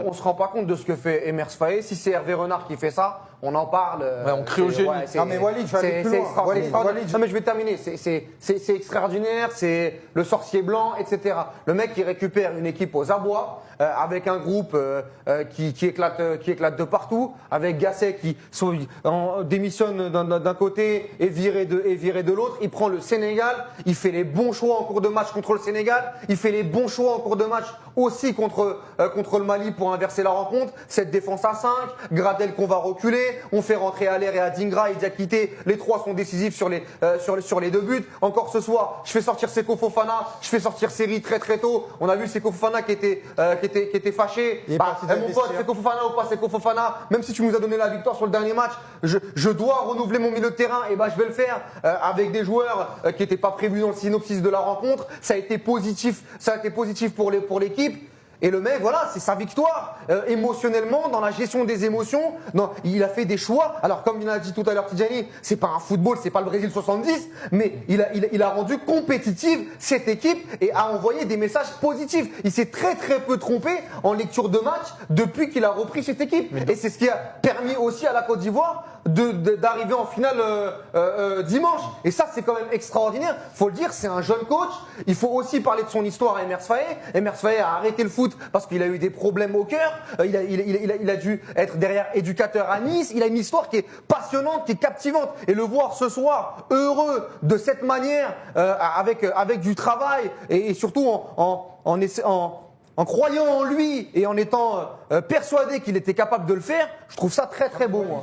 on se rend pas compte de ce que fait Emers Faé. Si c'est Hervé Renard qui fait ça, on en parle. On crie au génie. Non mais Walid, je vais aller plus loin. Walid, non mais je vais terminer. C'est extraordinaire. C'est le sorcier blanc, etc. Le mec qui récupère une équipe aux abois avec un groupe qui éclate de partout, avec Gasset qui démissionne d'un côté et viré de l'autre. Il prend le Sénégal. Il fait les bons choix en cours de match contre le Sénégal. Il fait les bons choix en cours de match aussi contre le Mali pour inverser la rencontre. Cette défense à 5, Gradel qu'on va reculer. On fait rentrer Aller et Adingra et Diakité. Les trois sont décisifs sur les deux buts. Encore ce soir, je fais sortir Seko Fofana, je fais sortir Seri très tôt. On a vu Seko Fofana qui était fâché. Mon pote, Seko Fofana ou pas Seko Fofana, même si tu nous as donné la victoire sur le dernier match, je dois renouveler mon milieu de terrain. Et je vais le faire avec des joueurs qui n'étaient pas prévus dans le synopsis de la rencontre. Ça a été positif pour l'équipe. Et le mec, voilà, c'est sa victoire. Émotionnellement, dans la gestion des émotions, il a fait des choix. Alors, comme il a dit tout à l'heure Tidjani, c'est pas un football, c'est pas le Brésil 70, mais il a rendu compétitive cette équipe et a envoyé des messages positifs. Il s'est très peu trompé en lecture de match depuis qu'il a repris cette équipe. Et c'est ce qui a permis aussi à la Côte d'Ivoire d'arriver en finale dimanche. Et ça, c'est quand même extraordinaire. Faut le dire, c'est un jeune coach. Il faut aussi parler de son histoire à Emers Faé. Emers Faé a arrêté le foot parce qu'il a eu des problèmes au cœur. Il a dû être derrière éducateur à Nice. Il a une histoire qui est passionnante, qui est captivante. Et le voir ce soir heureux de cette manière, avec du travail et surtout en croyant en lui et en étant persuadé qu'il était capable de le faire, je trouve ça très beau. Moi.